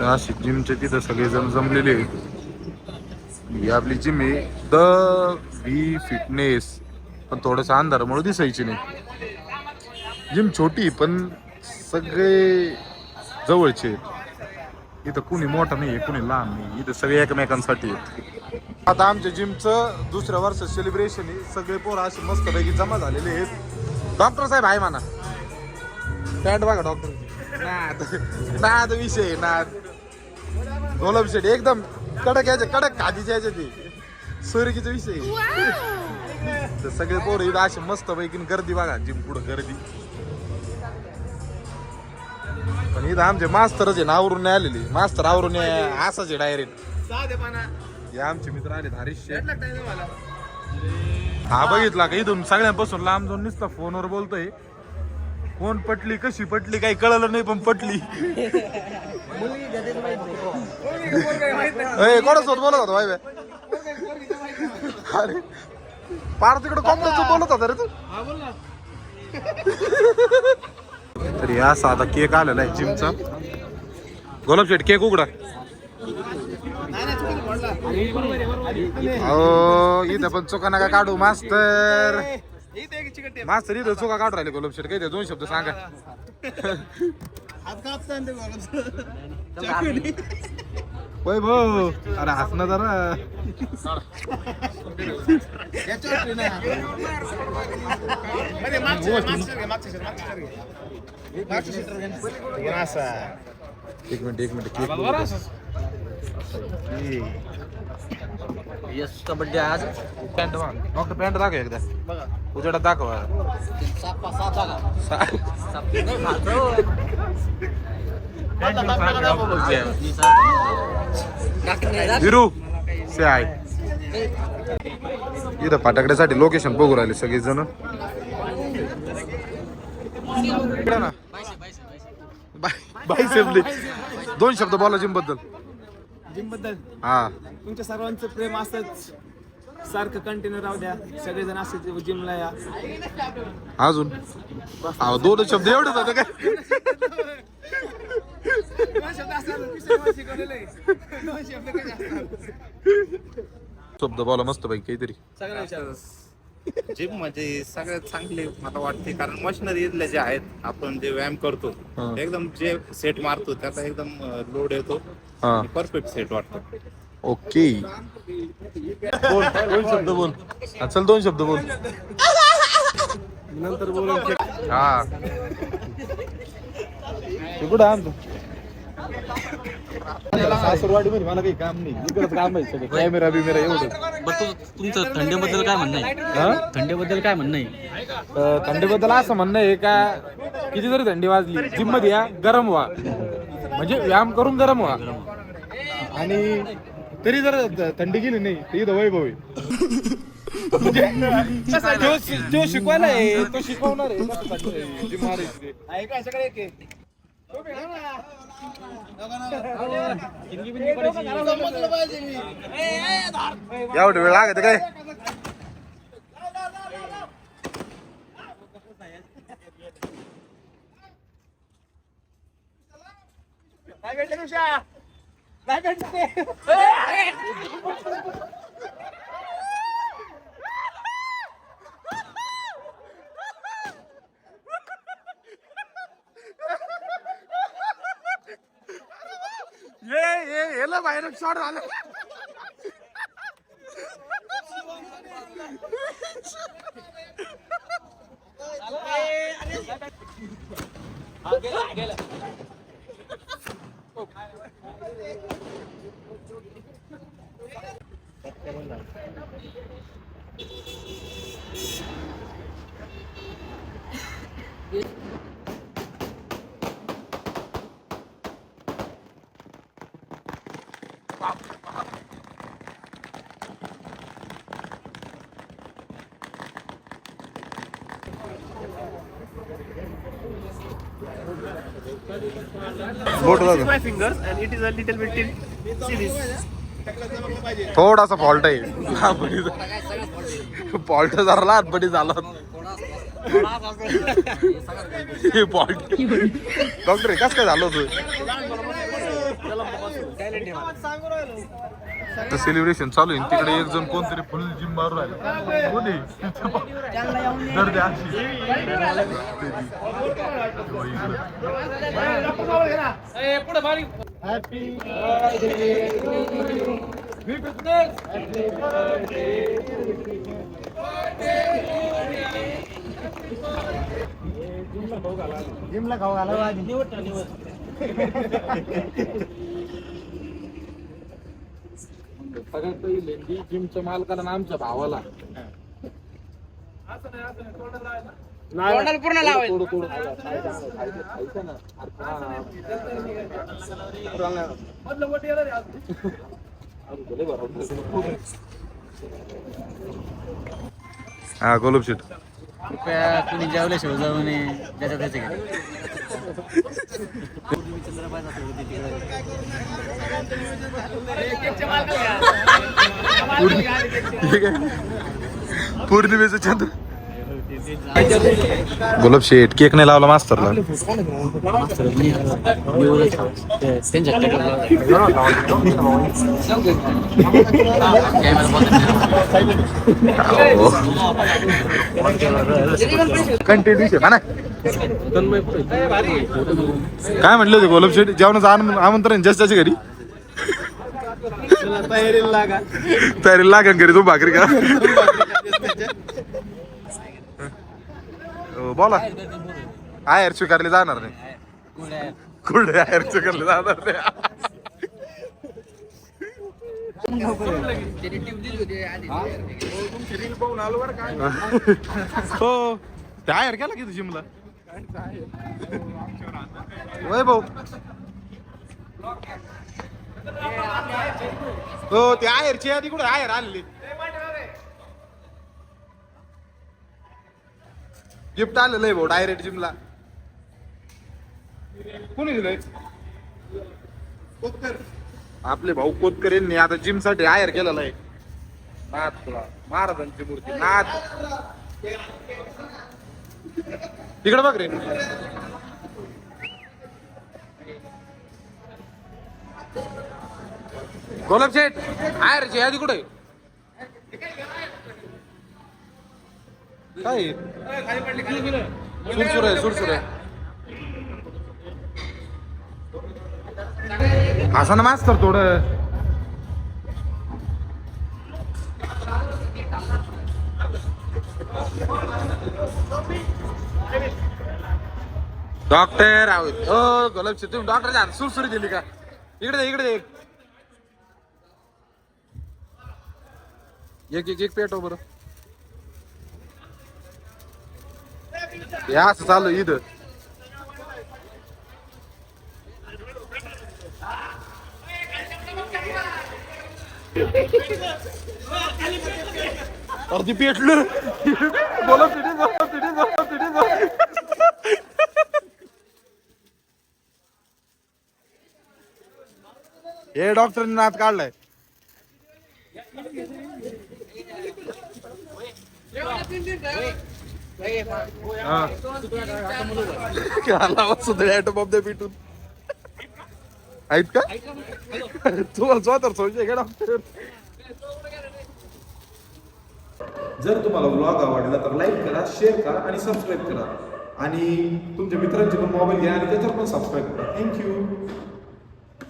अशी जिमचे तिथं सगळेजण जमलेले आहेत. ही आपली जिम आहे द व्ही फिटनेस, पण थोडंसं अंधारामुळे दिसायची नाही. जिम छोटी पण सगळे जवळचे आहेत. इथं कुणी मोठं नाही आहे, कुणी लहान नाही, इथं सगळे एकमेकांसाठी आहेत. आता आमच्या जिमचं दुसऱ्या वर्ष सेलिब्रेशन आहे. सगळे पोरं असे मस्तपैकी जमा झालेले आहेत. डॉक्टर साहेब आहे म्हणा, पॅन्ट बघा डॉक्टर नाद विषय नाद गोलब शेट एकदम कडक यायचे, कडक खादीचे यायचे ते सोयरिकीचा विषय. तर सगळे पोरं इथं असे मस्त पैकी गर्दी बघा, जिम पुढं गर्दी. पण इथं आमचे मास्तरच आहे ना, आवरून नाही आलेली. मास्तर आवरून असाच आहे डायरेक्ट. हे आमचे मित्र आले हरीश शेठ. हा बघितला का, इथून सगळ्यांपासून लांब जाऊन नुसता फोनवर बोलतोय. कोण पटली कशी पटली काही कळलं नाही, पण पटली. कोणासोबत बोलत होता भाई? अरे पार तिकडे कॉम्प्युटर बोलत होता रे तू. तरी असा आता केक आलेला आहे जिमचा. गोलाब शेट केक उघडा. हो इथं पण चुका नका काढू मास्तर. मास्तर इथं चुका काढू राहिले. गोलाब शेट काही दोन शब्द सांगा. वैभव अरे हसणं जरा. एक मिनिट केक यशचा बर्थडे आज. पॅन्ट डॉक्टर पॅन्ट दाखव एकदा उजेडात दाखवा. विरू से आहे इथं फटाकड्यासाठी लोकेशन बघू राहिले सगळे जण. दोन शब्द बोला जिम बद्दल. हा तुमच्या सर्वांचं प्रेम असंच सारखं कंटिन्यू राहू द्या. सगळेजण असेच जिमला या. अजून दोन शब्द एवढेच होते काय? शब्द बोला मस्त पैकी काहीतरी. जिम मध्ये सगळ्यात चांगले मला वाटते, कारण मशिनरी इथल्या जे आहेत, आपण जे व्यायाम करतो एकदम जे सेट मारतो त्याचा एकदम लोड येतो, परफेक्ट सेट वाटतो. ओके बोल दोन शब्द बोल. चल दोन शब्द बोल नंतर बोलून. हा कुठं आमचं सासरवाडी मध्ये मला काही काम नाही. इकडंच काम आहे सगळं. कॅमेरा बिमेरा एवढं. बरं तुमचं थंडीबद्दल काय म्हणणं आहे? थंडीबद्दल काय म्हणणं आहे? थंडीबद्दल असं म्हणणं आहे का, किती जरी थंडी वाजली जिम मध्ये या गरम व्हा, म्हणजे व्यायाम करून गरम व्हा. आणि तरी जर थंडी गेली नाही तर इथं वैभव आहे. तो शिकवायला आहे, तो शिकवणार आहे जिम मारायची. एवढं वेळ लागत काय? ये बाहेर शॉट झालं. My fingers and it is a little bit thin. See this. थोडासा फॉल्ट आहे. फॉल्ट जरा लहानपणी झाला. फॉल्ट डॉक्टर कस काय झालं होतं? सेलिब्रेशन चालू आहे तिकडे एक जण कोणतरी फुल जिम मारून राहिले कोणी जर द्या जिमला खाऊ घाला सगळ्यात पहिले जिमच्या मालकाला आणि आमच्या भावाला पूर्ण लावायचं हा गोलब शेट कृपया कुणी जेवल्याशिवाय जाऊ नये ज्याच्या त्याच्या घरी. पौर्णिमेचं चंद्र गोलब शेट केक नाही लावला मास्तरला कंटिन्यू ना काय म्हटलं होते गोलब शेट जेवणाचं आमंत्रण जस्टाच्या घरी तयारीला लागा घरी तू भाकरी का बोला आयर स्वीकारले जाणार नाही कुठे आयर स्वीकारले जाणार नाही हो ते आयर गेला किती जिमला वय भाऊ हो ते आयरची आधी कुठे आयर आलेली गिफ्ट आलेलं आहे भाऊ डायरेक्ट जिमला कोणी दिलंय आपले भाऊ कोतकर यांनी आता जिम साठी आयर केलेला आहे नाथ तुला महाराजांची मूर्ती नाथ तिकडे बघ रे गोलब शेठ आयरची आधी कुठे काय सुरसुर आहे सुरसुर आहे असं ना मास्तर थोडं डॉक्टर आहोत हो गोलब शेठ तुम्ही डॉक्टरच्या हात सुरसुरी दिली का इकडे एक पेटो बरं हे असं चालू इथं अर्धी पेटलं बोला पिढी हे डॉक्टरने नाद काढलाय पिटून आहेत का तुम्हाला स्वतः सोडचे का डॉक्टर जर तुम्हाला व्लॉग आवडला तर लाईक करा शेअर करा आणि सबस्क्राईब करा आणि तुमच्या मित्रांचे पण मोबाईल घ्या आणि त्याच्यावर पण सबस्क्राईब करा थँक्यू